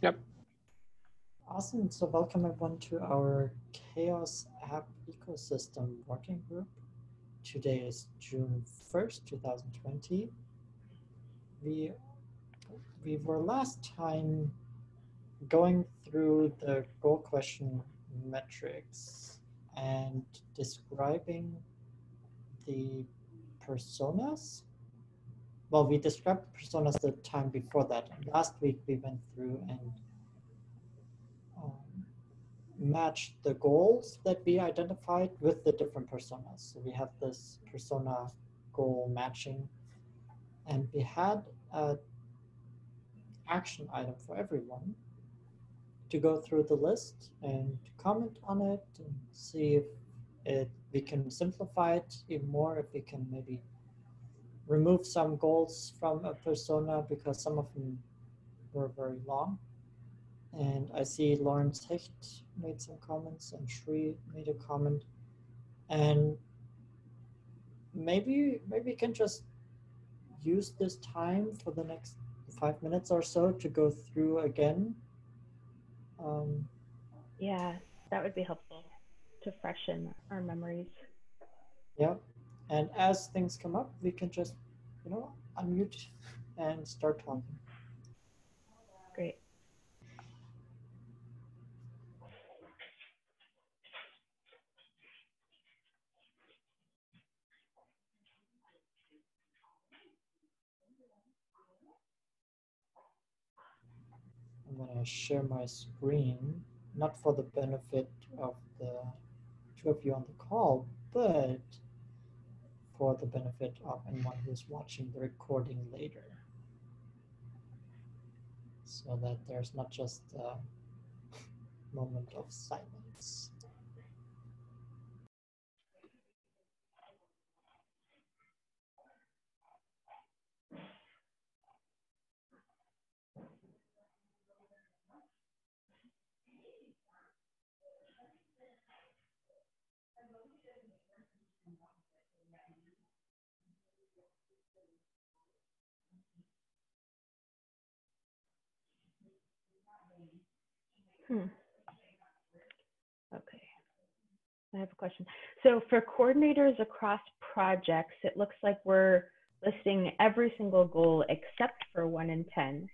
Yep. Awesome. So welcome everyone to our Chaos App Ecosystem Working Group. Today is June 1st, 2020. We, we were last time going through the goal question metrics and describing the personas. Well, we described the personas the time before that. And last week we went through and um, match the goals that we identified with the different personas. So we have this persona goal matching, and we had an action item for everyone to go through the list and comment on it and see if we can simplify it even more, if we can maybe remove some goals from a persona because some of them were very long. And I see Lawrence Hecht made some comments and Shri made a comment. And maybe we can just use this time for the next 5 minutes or so to go through again. Yeah, that would be helpful to freshen our memories. Yeah, and as things come up, we can just, unmute and start talking. Great. I'm going to share my screen, not for the benefit of the two of you on the call, but for the benefit of anyone who's watching the recording later. So that there's not just a moment of silence. Okay. I have a question. So for coordinators across projects, it looks like we're listing every single goal except for 1 and 10.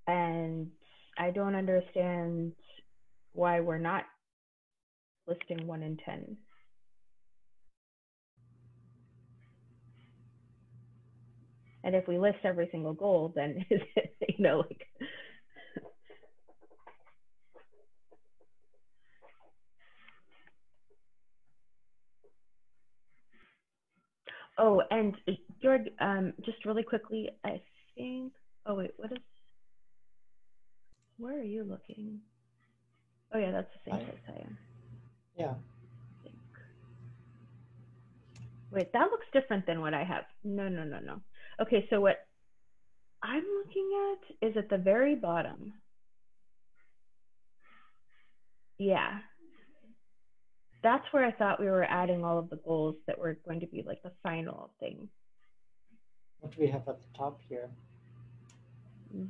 And I don't understand why we're not listing 1 and 10. And if we list every single goal, then is it, like. Oh, and George, just really quickly, I think, oh wait, where are you looking? Oh yeah, that's the same place I am. Yeah. Wait, that looks different than what I have. No. Okay, so what I'm looking at is at the very bottom. Yeah. That's where I thought we were adding all of the goals that were going to be like the final thing. What do we have at the top here?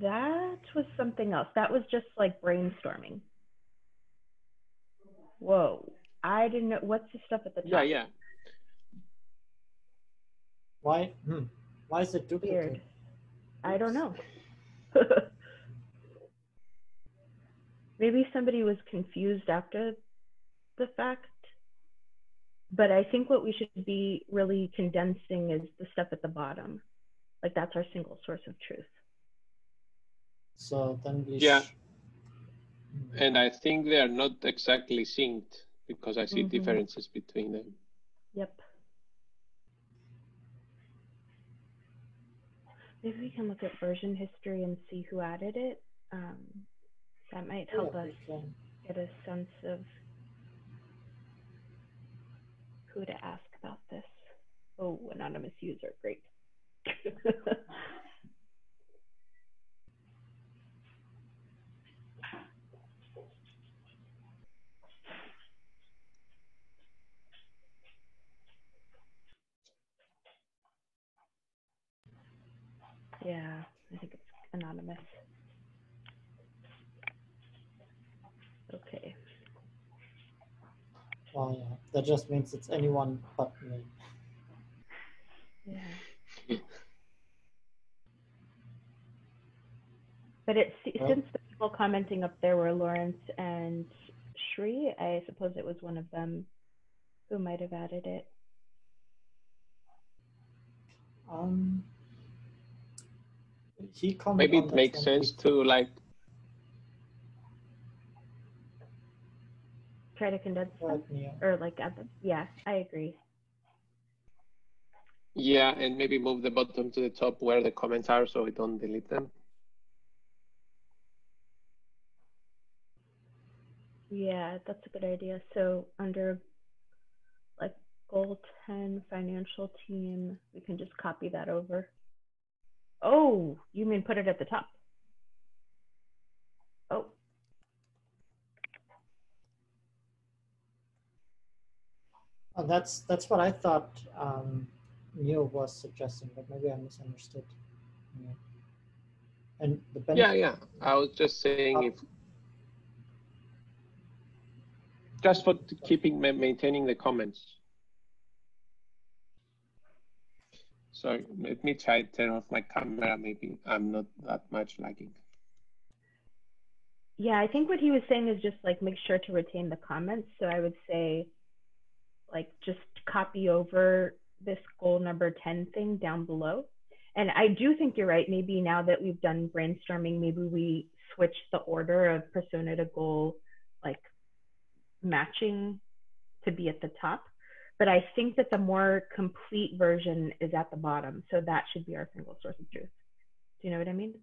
That was something else. That was just like brainstorming. Whoa. I didn't know. What's the stuff at the top? Yeah. Why? Why is it duplicate? Weird. I don't know. Maybe somebody was confused after the fact. But I think what we should be really condensing is the stuff at the bottom. Like that's our single source of truth. So then we and I think they are not exactly synced because I see differences between them. Yep. Maybe we can look at version history and see who added it. That might help us get a sense of who to ask about this. Oh, anonymous user, great. Yeah, I think it's anonymous. Okay. Well, yeah, that just means it's anyone but me. Yeah. But it Well, since the people commenting up there were Lawrence and Shri, I suppose it was one of them who might have added it. He commented Maybe on it the makes sense to like Try to condense them, Neo. or like add them. Yeah, I agree. yeah, and maybe move the bottom to the top where the comments are so we don't delete them. Yeah, that's a good idea. So under like goal 10 financial team, we can just copy that over. Oh, you mean put it at the top? Oh. Oh, that's what I thought Neil was suggesting, but maybe I misunderstood. Yeah. And the benefit. Yeah. I was just saying if just for keeping maintaining the comments. So let me try to turn off my camera. Maybe I'm not that much lagging. Yeah, I think what he was saying is just like make sure to retain the comments. So I would say like just copy over this goal number 10 thing down below. And I do think you're right. Maybe now that we've done brainstorming, maybe we switch the order of persona to goal, like matching to be at the top. But I think that the more complete version is at the bottom. So that should be our single source of truth. Do you know what I mean?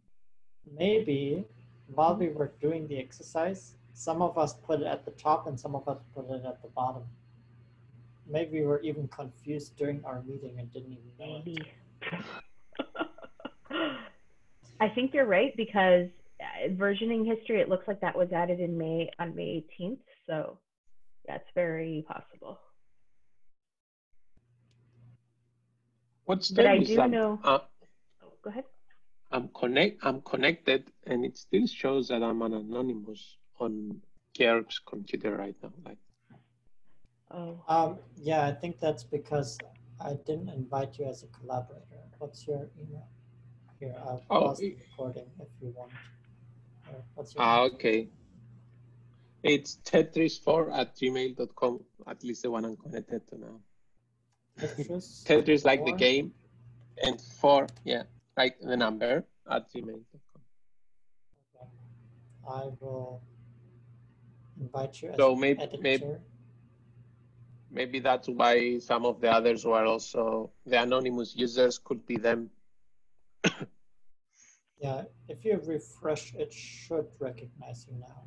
Maybe while we were doing the exercise, some of us put it at the top and some of us put it at the bottom. Maybe we were even confused during our meeting and didn't even know Maybe. I think you're right because versioning history, it looks like that was added in May on May 18th. So that's very possible. What's But the I do result? know. Go ahead. I'm connected, and it still shows that I'm an anonymous on Georg's computer right now. Like, yeah, I think that's because I didn't invite you as a collaborator. What's your email? Here, I'll pause the recording if you want. What's your email? Okay. It's tetris4@gmail.com, at least the one I'm connected to now. Tetris like the game, and 4, yeah, like the number, @gmail.com. Okay. I will invite you as So an editor. Maybe that's why some of the others were also, the anonymous users could be them. Yeah, if you refresh, it should recognize you now.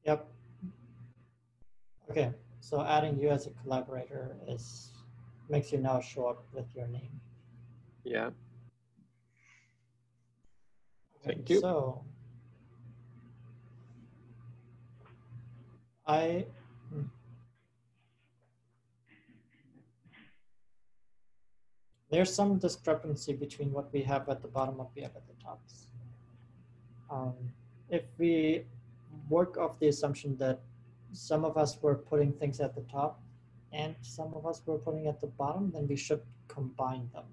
Yep. Okay, so adding you as a collaborator makes you now show up with your name. Yeah. Okay, Thank you. So there's some discrepancy between what we have at the bottom, what we have at the tops. If we work off the assumption that some of us were putting things at the top and some of us were putting at the bottom, then we should combine them.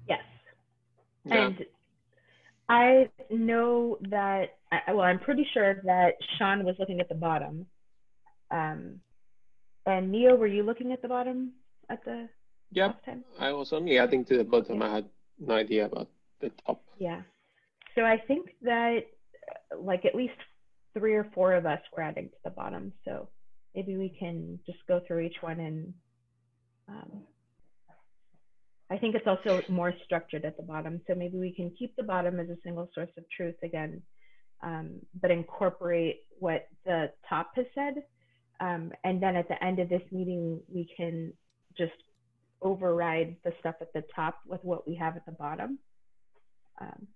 Yes. Yeah. And I know that, well, I'm pretty sure that Sean was looking at the bottom. And Neo, were you looking at the bottom at the last time? I was only adding to the bottom. I had no idea about the top. Yeah. So I think that like at least 3 or 4 of us were adding to the bottom. So maybe we can just go through each one and I think it's also more structured at the bottom. So maybe we can keep the bottom as a single source of truth again, but incorporate what the top has said. And then at the end of this meeting, we can just override the stuff at the top with what we have at the bottom.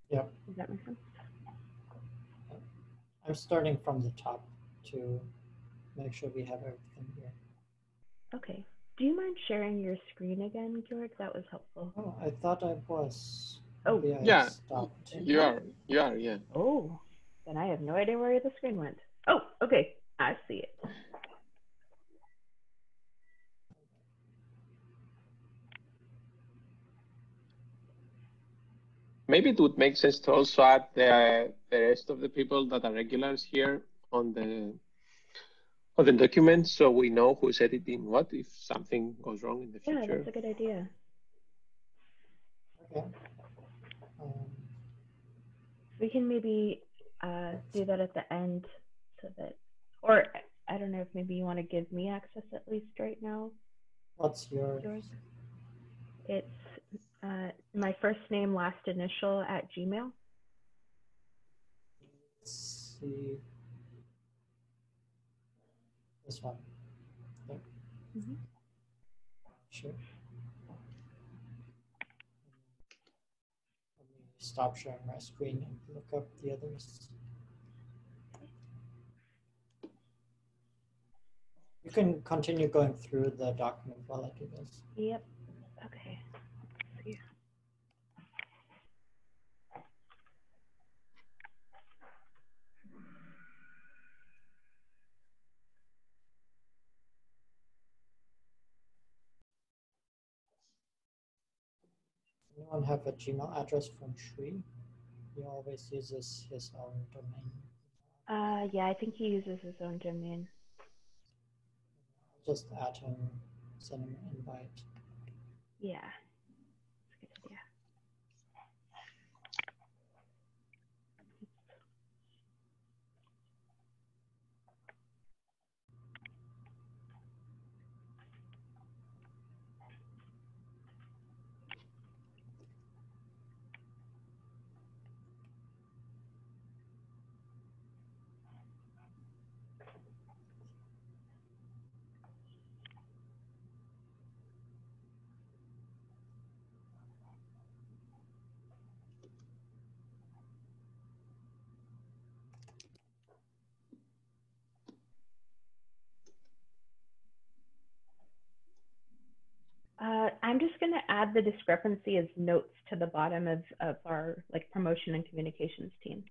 Yep. Does that make sense? I'm starting from the top to make sure we have everything here. Okay. Do you mind sharing your screen again, George? That was helpful. Oh, I thought I was. Oh, maybe I yeah, stopped. you are, yeah. Oh, then I have no idea where the screen went. Oh, okay, I see it. Maybe it would make sense to also add the rest of the people that are regulars here on the document, so we know who's editing what if something goes wrong in the future. Yeah, that's a good idea. Okay. We can maybe do that at the end, so that, or I don't know if maybe you want to give me access at least right now. What's yours? It's my first name, last initial @gmail. Let's see. This one. Okay. Mm-hmm. Sure. Let me stop sharing my screen and look up the others. You can continue going through the document while I do this. Yep. Okay. Let's see. Anyone have a Gmail address from Sri? He always uses his own domain. Yeah, I think he uses his own domain. I'll just add him, send him an invite. Yeah. That's a good idea. I'm just going to add the discrepancy as notes to the bottom of our promotion and communications team.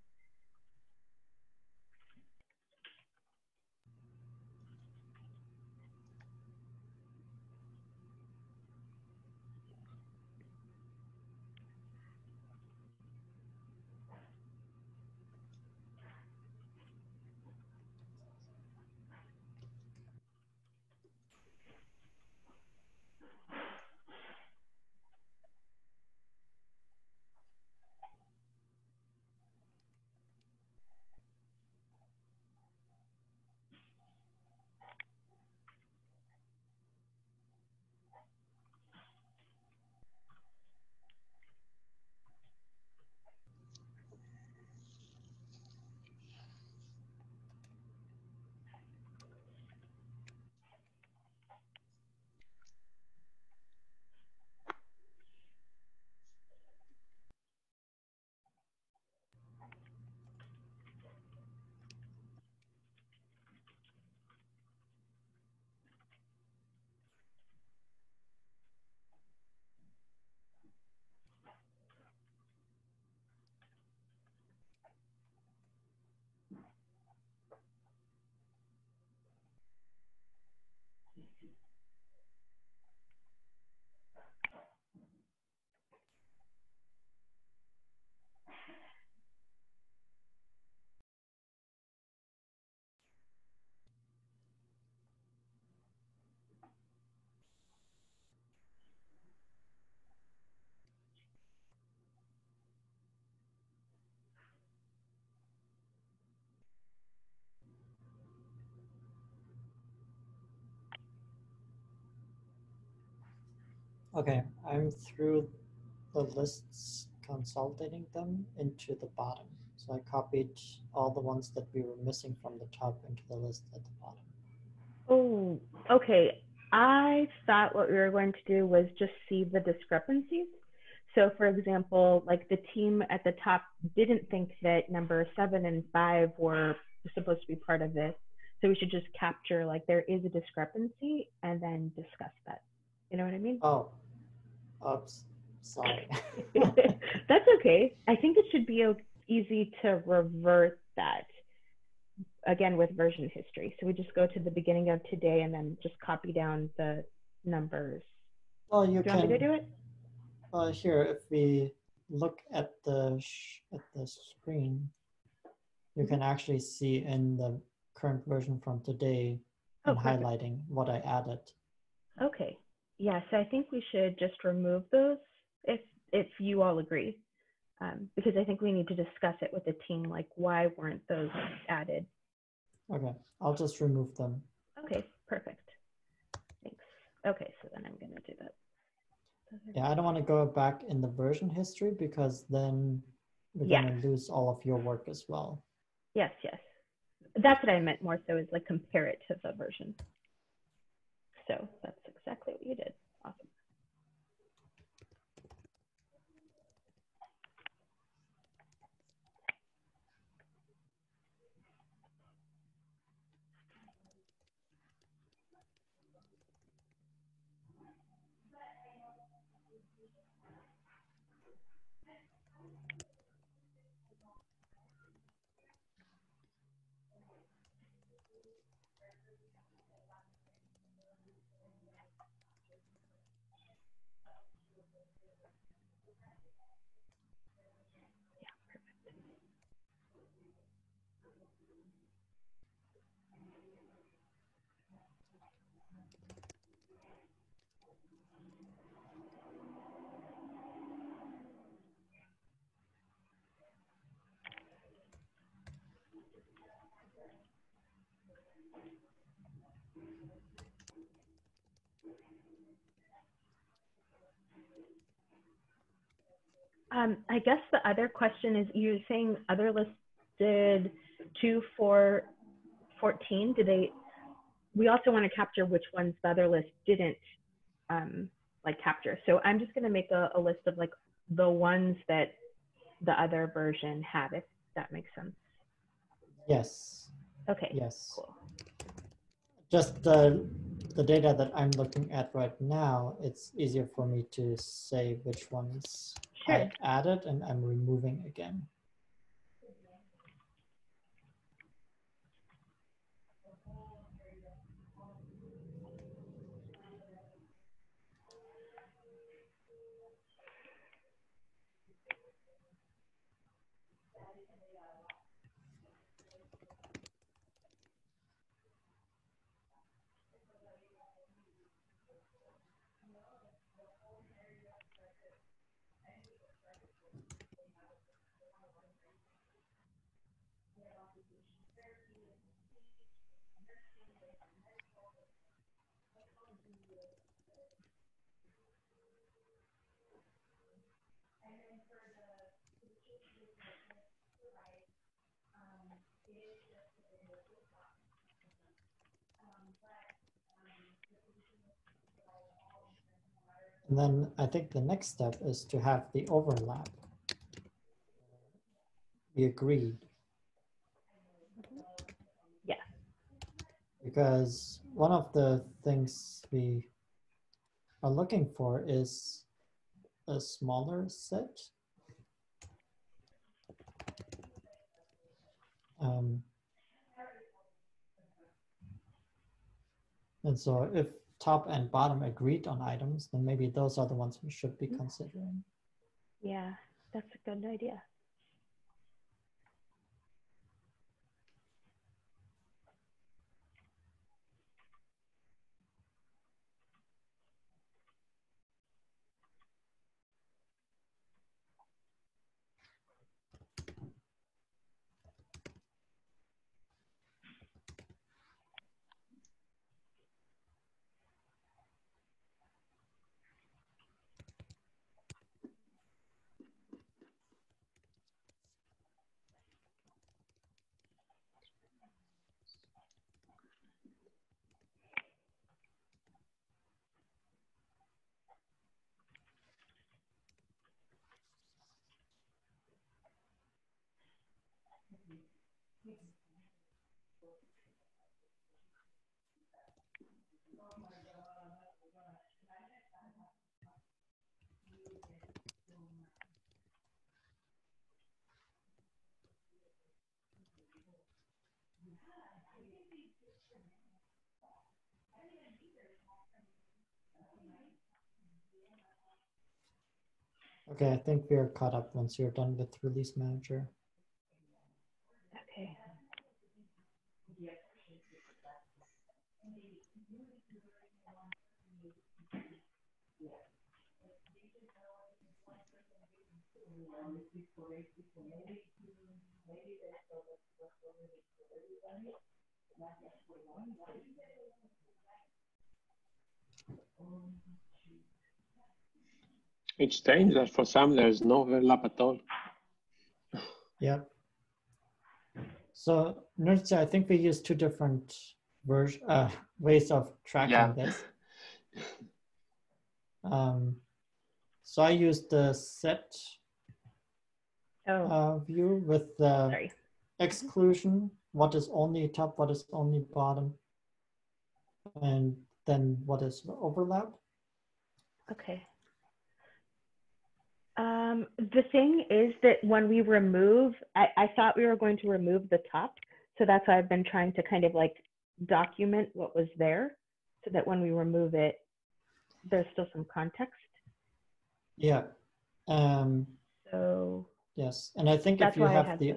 Okay, I'm through the lists, consolidating them into the bottom. So I copied all the ones that we were missing from the top into the list at the bottom. Oh, okay. I thought what we were going to do was just see the discrepancies. So for example, the team at the top didn't think that number 7 and 5 were supposed to be part of this. So we should just capture like there is a discrepancy and then discuss that. You know what I mean? Oh, oops, sorry. That's okay. I think it should be easy to revert that again with version history. So we just go to the beginning of today and then just copy down the numbers. Well, Do you want me to do it? Here, if we look at the screen, you can actually see in the current version from today and highlighting what I added. Okay. Yeah, so I think we should just remove those if you all agree, because I think we need to discuss it with the team, like why weren't those added? Okay, I'll just remove them. Okay, perfect. Thanks. Okay, so then I'm going to do that. Yeah, I don't want to go back in the version history because then we're going to lose all of your work as well. Yes, yes. That's what I meant more so is like compare it to the version. So that's exactly what you did. Awesome. I guess the other question is, you're saying other lists did 2, 4, 14. We also want to capture which ones the other list didn't like capture. So I'm just going to make a list of like the ones that the other version had, if that makes sense. Yes. Okay. Yes. Cool. Just the data that I'm looking at right now, it's easier for me to say which ones I added and I'm removing again. And then I think the next step is to have the overlap. We agreed. Yeah. Because one of the things we are looking for is a smaller set. And so if top and bottom agreed on items, then maybe those are the ones we should be considering. Yeah, that's a good idea. Okay, I think we are caught up once you're done with Release Manager. Okay. It's strange that for some there's no overlap at all. Yeah. So, Nurtse, I think we use two different ways of tracking this. So I use the set view with the exclusion, what is only top, what is only bottom, and then what is overlap. Okay. The thing is that when we remove, I thought we were going to remove the top. So that's why I've been trying to kind of like document what was there so that when we remove it, there's still some context. Yeah. So yes, and I think if you have the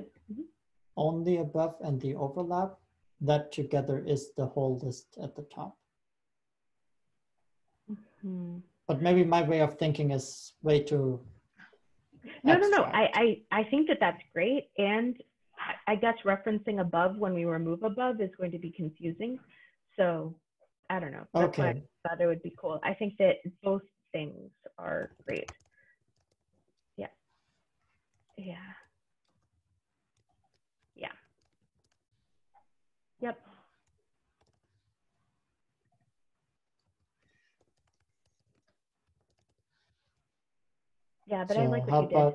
only above and the overlap, that together is the whole list at the top. Mm-hmm. But maybe my way of thinking is way too abstract. No. I think that that's great. And I guess referencing above when we remove above is going to be confusing. So I don't know. That's why I thought it would be cool. I think that both things are great. Yeah. Yeah. Yeah. Yep. Yeah, but I like what you did.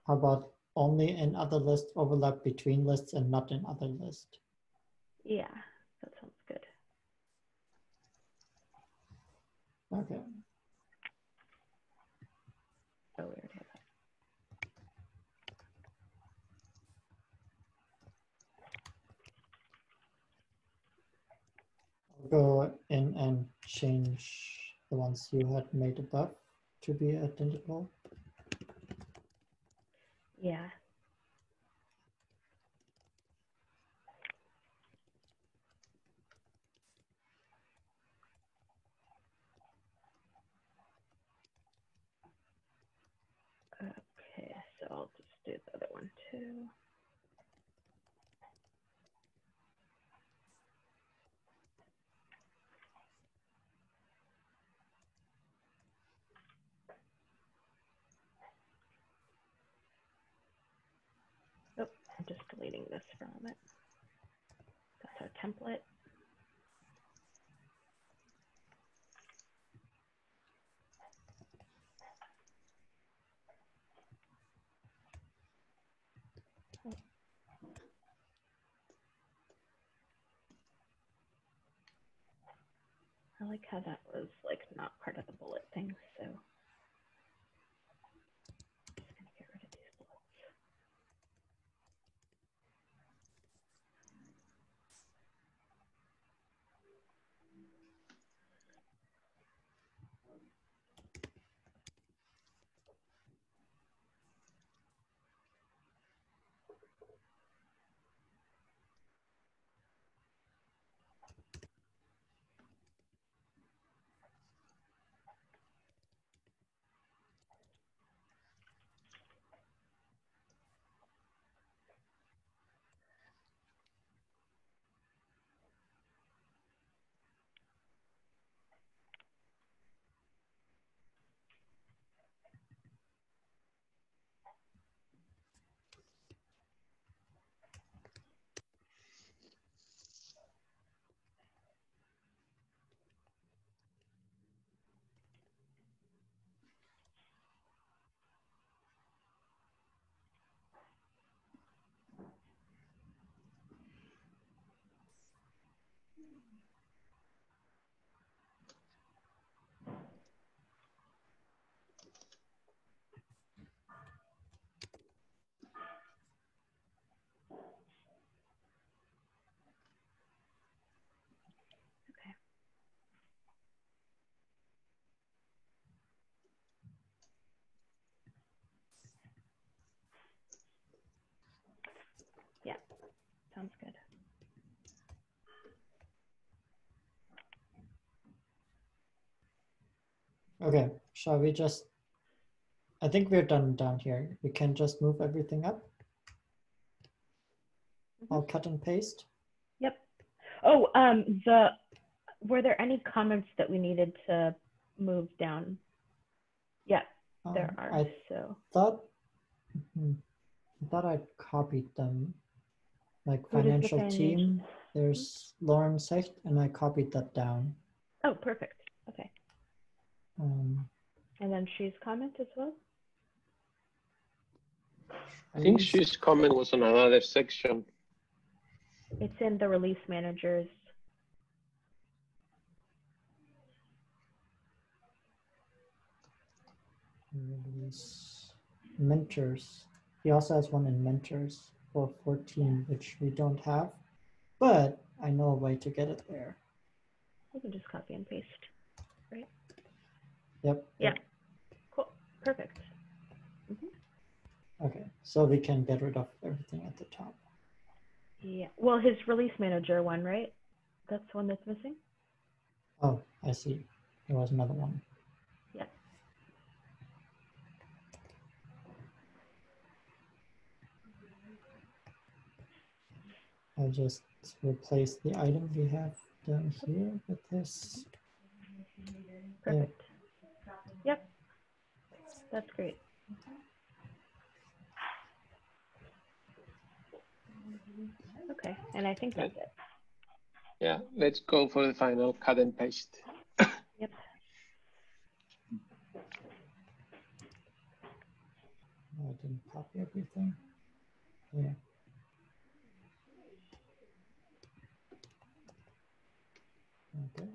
How about only in other list, overlap between lists and not in other list? Yeah, that sounds good. Okay. Oh, we already have that. I'll go in and change the ones you had made above to be identical. Yeah. Okay, so I'll just do the other one too. Oh, I'm just deleting this from it. That's our template. I like how that was like not part of the bullet thing, so I'm just gonna get rid of these bullets. Yeah, sounds good. Okay, shall we just, I think we're done down here. We can just move everything up. I'll cut and paste. Yep. Oh, were there any comments that we needed to move down? Yeah, there are. I thought I copied them. Like financial team, there's Lauren Secht, and I copied that down. Oh, perfect. Okay. And then she's comment as well? I think she's comment was on another section. It's in the release managers. Release mentors. He also has one in mentors for 14, which we don't have, but I know a way to get it there. You can just copy and paste, right? Yep. Yeah. Cool. Perfect. Okay, so we can get rid of everything at the top. Yeah. Well, his release manager one, right? That's the one that's missing? Oh, I see. There was another one. Yeah. I'll just replace the item we have down here with this. Perfect. Yep. That's great. Okay, and I think that's it. Yeah, let's go for the final cut and paste. Yep. I didn't copy everything. Yeah. Okay,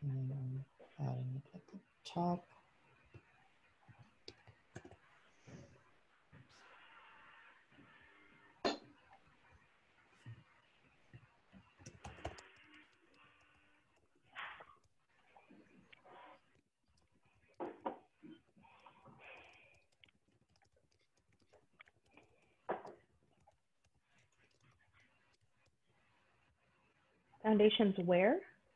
and I'm adding it at the top. Foundations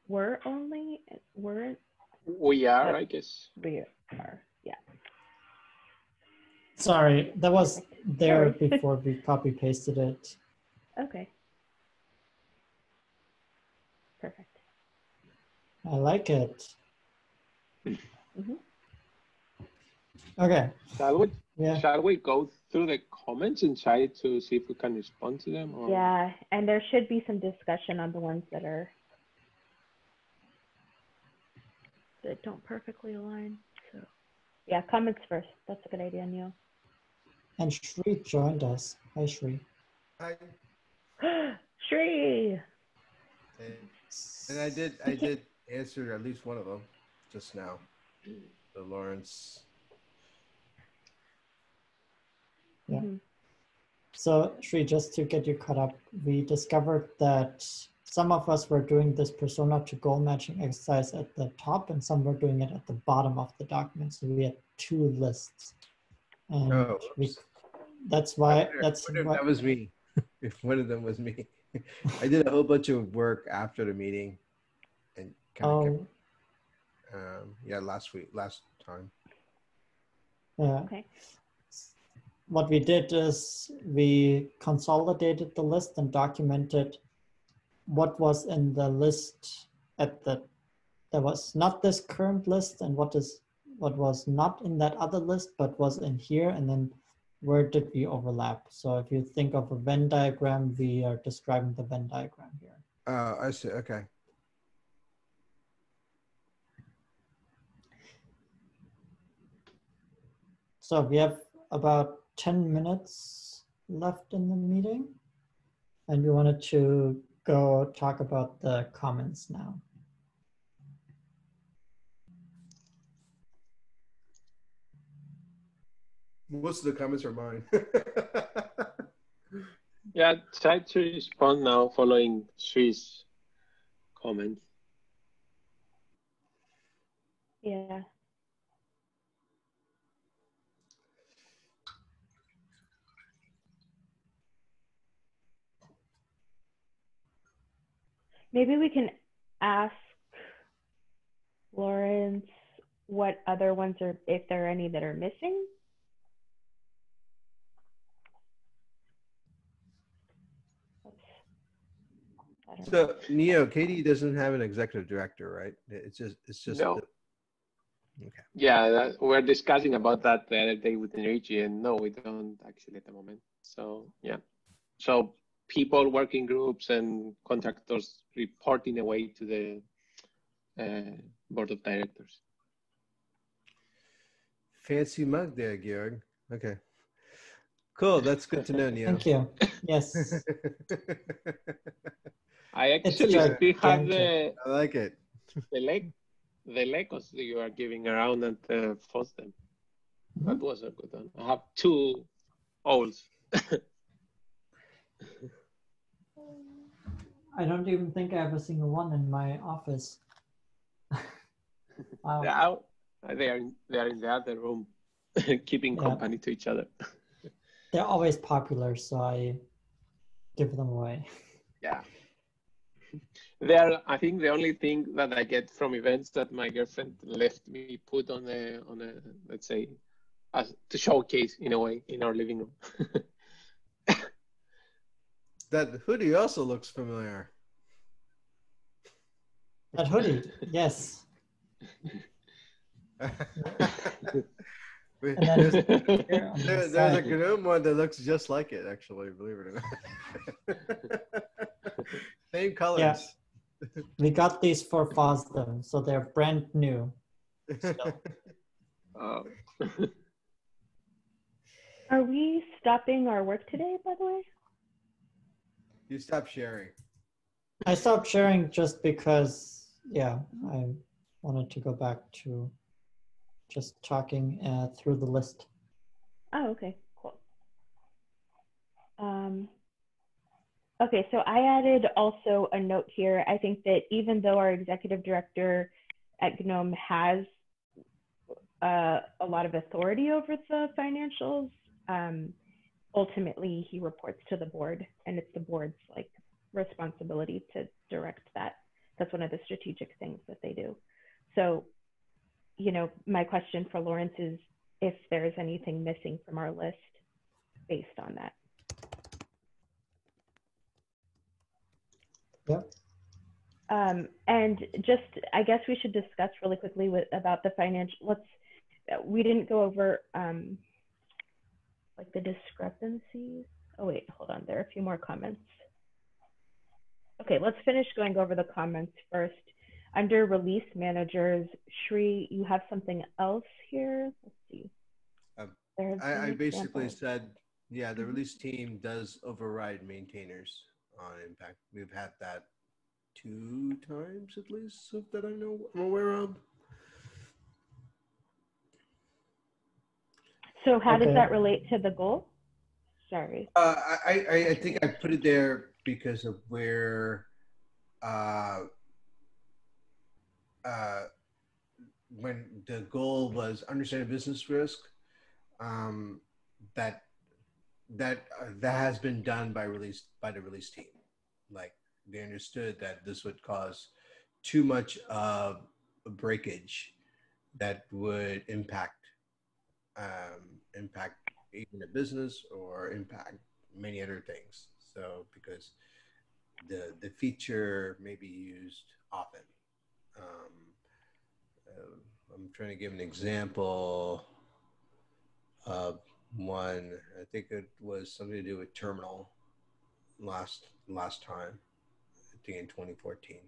were only, weren't? We are, I guess. We are, yeah. Sorry, that was there before we copy pasted it. Okay. Perfect. I like it. Okay. Shall we go through the comments and try to see if we can respond to them? Or? Yeah, and there should be some discussion on the ones that don't perfectly align. So yeah, comments first. That's a good idea, Neil. And Shri joined us. Hi, Shri. Hi. Shri. And I did answer at least one of them just now. The Lawrence. Yeah. So Shri, just to get you caught up, we discovered that some of us were doing this persona to goal matching exercise at the top, and some were doing it at the bottom of the document. So we had two lists, and that's why that was me. If one of them was me, I did a whole bunch of work after the meeting, and kind of kept, last time. Yeah. Okay. What we did is we consolidated the list and documented what was in the list there was not this current list, and what was not in that other list but was in here, and then where did we overlap. So if you think of a Venn diagram, we are describing the Venn diagram here. Oh, I see. Okay. So we have about 10 minutes left in the meeting, and we wanted to go talk about the comments now. Most of the comments are mine. Yeah, try to respond now following Shri's comment. Yeah. Maybe we can ask Lawrence what other ones are, if there are any that are missing. I don't know. So Neo, Katie doesn't have an executive director, right? It's just No. Okay. Yeah, we're discussing about that the other day with Energy, and no, we don't actually at the moment. So yeah, so people, working groups, and contractors report in a way to the board of directors. Fancy mug there, Georg. Okay. Cool. That's good to know, Neo. Thank you. Yes. I It's actually still have gigantic. I like it. the Legos that you are giving around at FOSDEM. That was a good one. I have 2 owls. I don't even think I have a single one in my office. Wow. They are in the other room, keeping company to each other. They're always popular, so I give them away. Yeah. They are, I think, the only thing that I get from events that my girlfriend left me put on a let's say, as to showcase in a way in our living room. That hoodie also looks familiar. That hoodie, yes. There's a GNOME one that looks just like it, actually, believe it or not. Same colors. Yeah. We got these for FOSDEM, so they're brand new. Are we stopping our work today, by the way? You stop sharing. I stopped sharing just because, yeah, I wanted to go back to just talking through the list. Oh, okay, cool. Okay, so I added also a note here. I think that even though our executive director at GNOME has a lot of authority over the financials, ultimately he reports to the board, and it's the board's like responsibility to direct that. That's one of the strategic things that they do. So, you know, my question for Lawrence is if there's anything missing from our list based on that. Yep. And just, I guess we should discuss really quickly about the financial, we didn't go over like the discrepancies. Oh wait, hold on, there are a few more comments. Okay, let's finish going over the comments first. Under release managers, Shri, you have something else here? Let's see. I basically said, yeah, the release team does override maintainers on impact. We've had that 2 times at least that I'm aware of. So how does that relate to the goal? Sorry. I think I put it there because of where when the goal was understanding business risk, that has been done by the release team. Like they understood that this would cause too much of a breakage that would impact even a business or impact many other things. So because the feature may be used often. I'm trying to give an example of one. I think it was something to do with terminal last time. I think in 2014.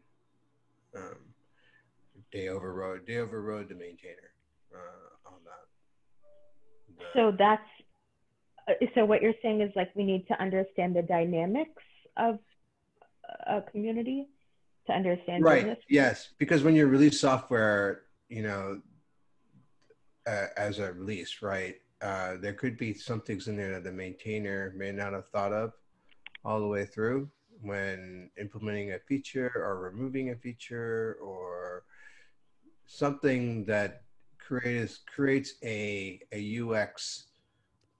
They overrode the maintainer on that. So that's so what you're saying is like we need to understand the dynamics of a community to understand business. Yes, because when you release software, you know, as a release, right, there could be some things in there that the maintainer may not have thought of all the way through when implementing a feature or removing a feature or something that creates a UX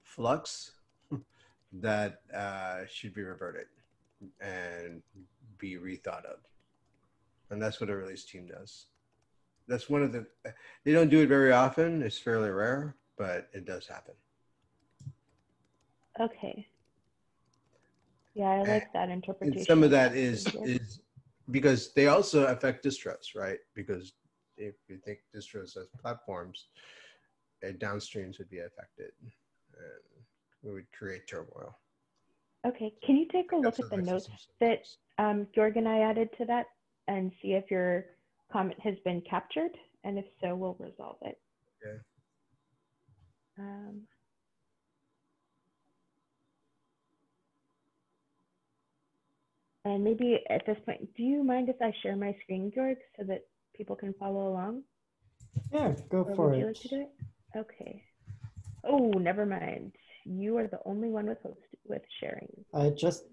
flux that should be reverted and be rethought of. And that's what a release team does. That's one of the, they don't do it very often. It's fairly rare, but it does happen. Okay. Yeah, I like that interpretation. And some of that is because they also affect distros, right? Because if you think distros as platforms, downstreams would be affected, and it would create turmoil. Okay, can you take a look at the notes that Georg and I added to that and see if your comment has been captured? And if so, we'll resolve it. Okay. And maybe at this point, do you mind if I share my screen, Georg, so that people can follow along? Yeah, go or for would it. You like to do it? Okay. Oh, never mind. You are the only one with sharing. I just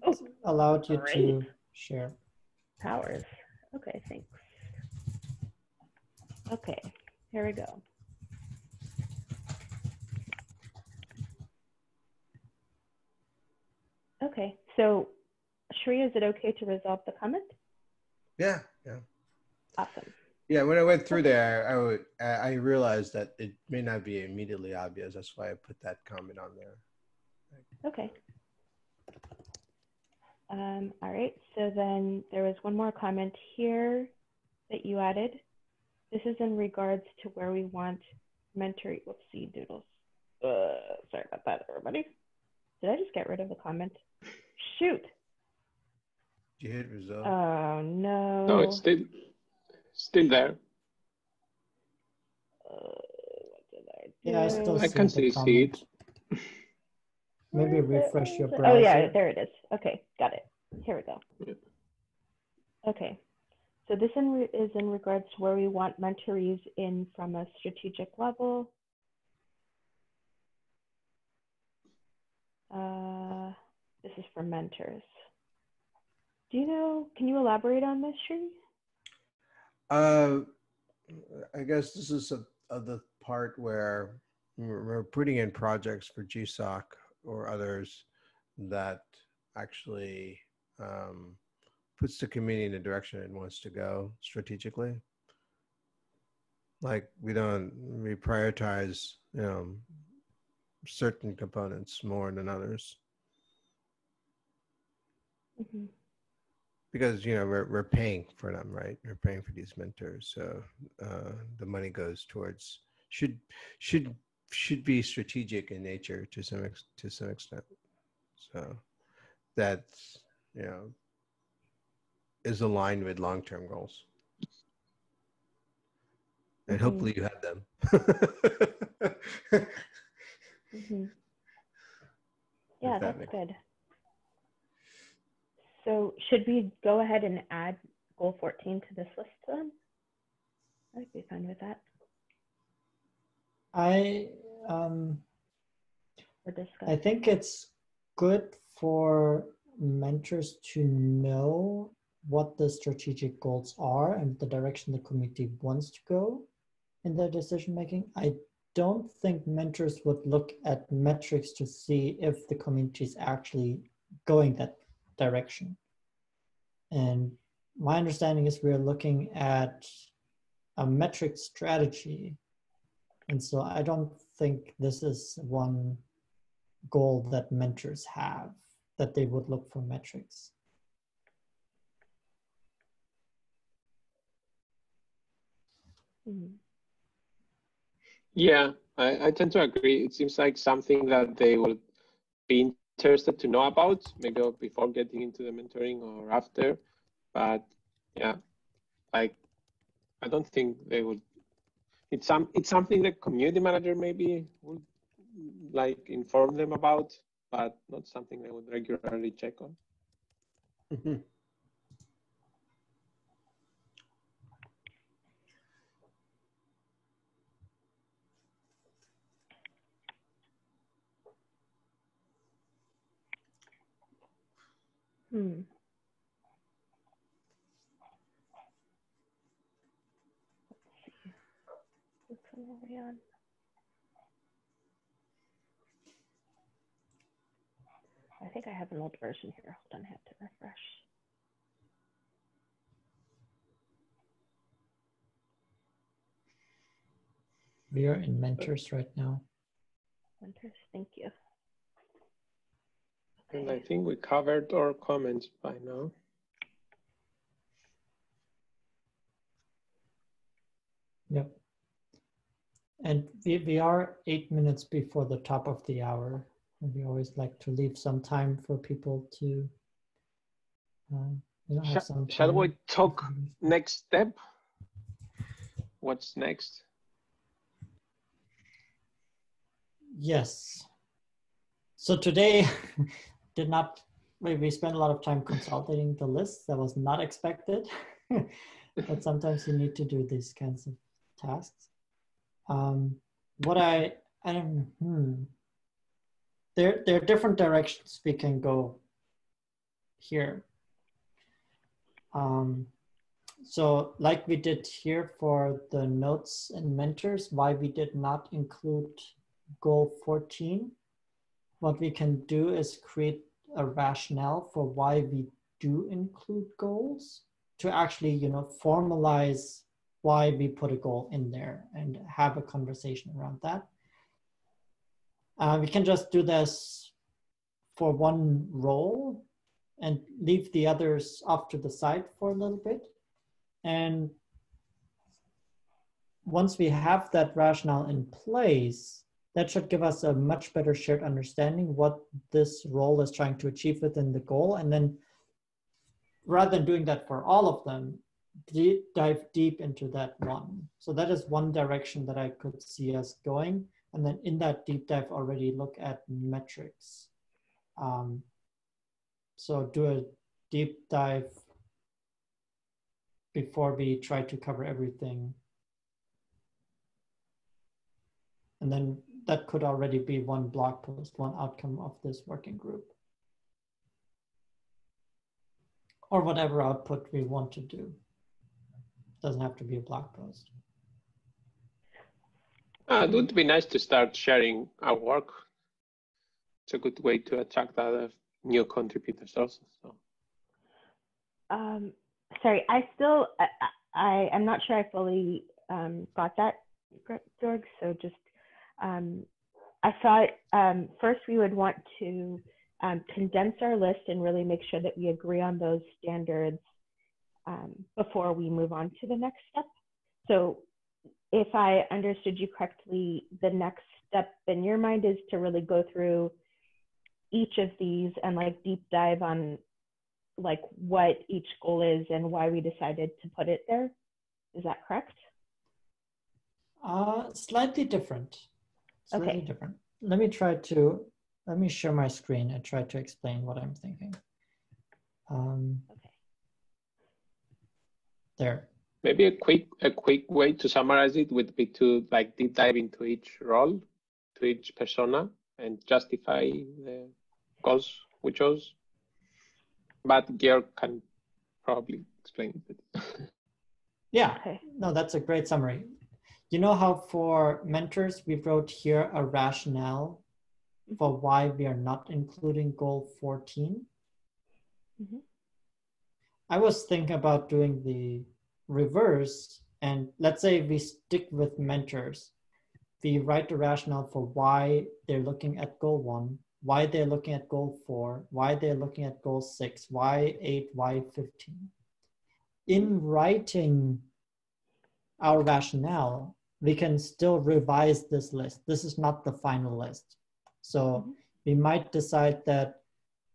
allowed you to share. Powers. Okay, thanks. Okay, here we go. Okay, so Shri, is it okay to resolve the comment? Yeah, yeah. Awesome. Yeah, when I went through there, I realized that it may not be immediately obvious. That's why I put that comment on there. Okay. All right, so then there was one more comment here that you added. This is in regards to where we want mentoring. Whoopsie doodles. Sorry about that, everybody. Did I just get rid of the comment? Shoot. Did you hit resolve? Oh, no. No, it's still there. What did I do? Yeah, I still I can see see it. Maybe refresh your browser. Oh, yeah, there it is. Okay, got it. Here we go. Yeah. Okay, so this is in regards to where we want mentorees in from a strategic level. This is for mentors. Do you know, can you elaborate on this, Shri? I guess this is the part where we're putting in projects for GSOC or others that actually puts the community in the direction it wants to go strategically. Like we prioritize, certain components more than others. Mm-hmm. Because we're paying for them, right? We're paying for these mentors, so the money goes towards should be strategic in nature to some extent. So that's is aligned with long-term goals, and hopefully you have them. Yeah, that's good. So should we go ahead and add goal 14 to this list then? I'd be fine with that. I think it's good for mentors to know what the strategic goals are and the direction the community wants to go in their decision making. I don't think mentors would look at metrics to see if the community is actually going that direction. And my understanding is we're looking at a metric strategy. And so I don't think this is one goal that mentors have, that they would look for metrics. Yeah, I tend to agree. It seems like something that they will be interested to know about, maybe before getting into the mentoring or after. But yeah, I don't think they would. It's something the community manager maybe would inform them about, but not something they would regularly check on. Which one are we on? I think I have an old version here. Hold on, I have to refresh. We are in mentors right now. Mentors, thank you. And I think we covered our comments by now. Yep. And we are 8 minutes before the top of the hour. And we always like to leave some time for people to have some time. Shall we talk next step? What's next? Yes. So today we spent a lot of time consolidating the list. That was not expected, but sometimes you need to do these kinds of tasks. There are different directions we can go here. So like we did here for the notes and mentors, why we did not include goal 14, what we can do is create a rationale for why we do include goals to actually, formalize why we put a goal in there and have a conversation around that. We can just do this for one role and leave the others off to the side for a little bit. And once we have that rationale in place, that should give us a much better shared understanding what this role is trying to achieve within the goal. And then rather than doing that for all of them, dive deep into that one. So that is one direction that I could see us going. And then in that deep dive already look at metrics. So do a deep dive before we try to cover everything. And then that could already be one blog post, one outcome of this working group. Or whatever output we want to do. Doesn't have to be a blog post. It would be nice to start sharing our work. It's a good way to attract other new contributors also. So. Sorry, I'm not sure I fully got that, Georg. So just, I thought first we would want to condense our list and really make sure that we agree on those standards before we move on to the next step. So if I understood you correctly, the next step in your mind is to really go through each of these and like deep dive on like what each goal is and why we decided to put it there. Is that correct? Slightly different. Slightly Okay. different. Let me share my screen and try to explain what I'm thinking. Okay. There. Maybe a quick way to summarize it would be to like deep dive into each role, to each persona, and justify the goals we chose. But Georg can probably explain it. Yeah, Okay. no, that's a great summary. You know how for mentors, we wrote here a rationale for why we are not including goal 14? Mm-hmm. I was thinking about doing the reverse, and let's say we stick with mentors. We write the rationale for why they're looking at goal 1, why they're looking at goal 4, why they're looking at goal 6, why 8, why 15. In writing our rationale, we can still revise this list. This is not the final list. So we might decide that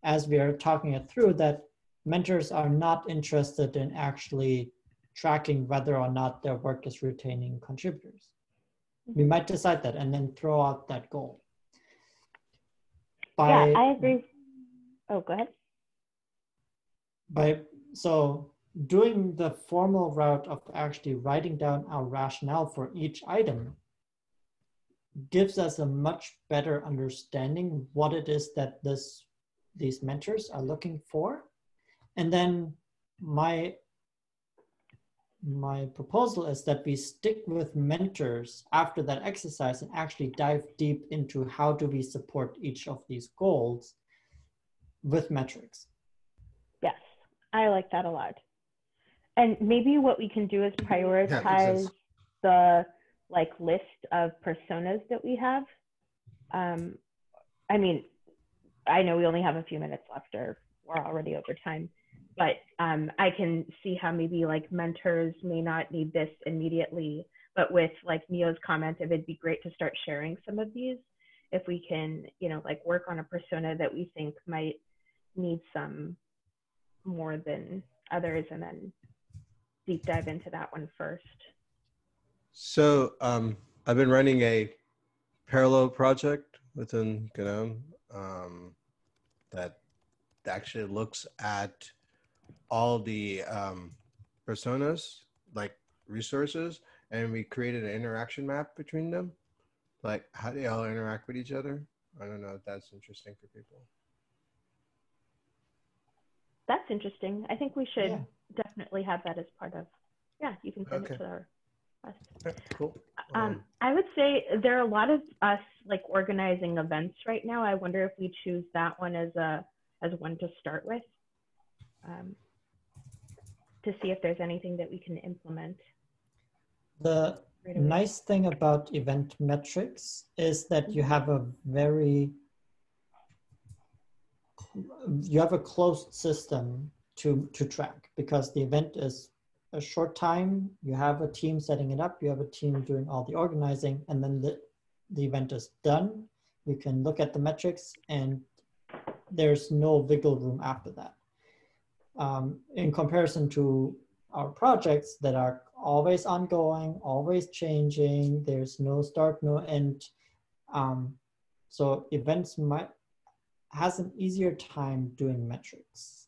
as we are talking it through, that mentors are not interested in actually tracking whether or not their work is retaining contributors. We might decide that and then throw out that goal. Yeah, I agree. Oh, go ahead. So doing the formal route of actually writing down our rationale for each item gives us a much better understanding what it is that these mentors are looking for. And then my proposal is that we stick with mentors after that exercise and actually dive deep into how do we support each of these goals with metrics. Yes, I like that a lot. And maybe what we can do is prioritize the like list of personas that we have. I mean, I know we only have a few minutes left, or we're already over time, but I can see how maybe like mentors may not need this immediately, but with like Neo's comment, it would be great to start sharing some of these if we can, you know, like work on a persona that we think might need some more than others, and then deep dive into that one first. So I've been running a parallel project within GNOME that actually looks at all the personas, like resources, and we created an interaction map between them. Like, how do they all interact with each other? I don't know if that's interesting for people. That's interesting. I think we should definitely have that as part of, you can send it to our us. Okay, cool. I would say there are a lot of us like organizing events right now. I wonder if we choose that one as one to start with, to see if there's anything that we can implement. The nice thing about event metrics is that you have a closed system to track, because the event is a short time. You have a team setting it up, you have a team doing all the organizing, and then the event is done. You can look at the metrics and there's no wiggle room after that. In comparison to our projects that are always ongoing, always changing, there's no start, no end. So events has an easier time doing metrics.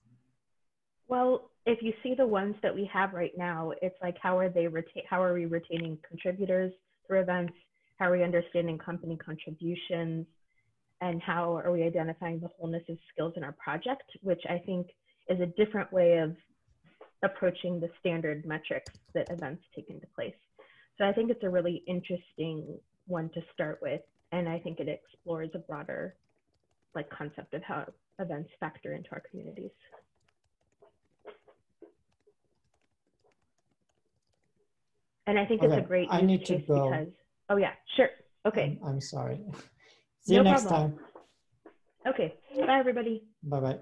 Well, if you see the ones that we have right now, it's like, how are we retaining contributors through events? How are we understanding company contributions? And how are we identifying the wholeness of skills in our project, which I think is a different way of approaching the standard metrics that events take into place. So I think it's a really interesting one to start with. And I think it explores a broader like concept of how events factor into our communities. And I think it's a great use case because, oh yeah, sure. Okay. I'm sorry. See you next time. Okay. Bye, everybody. Bye-bye.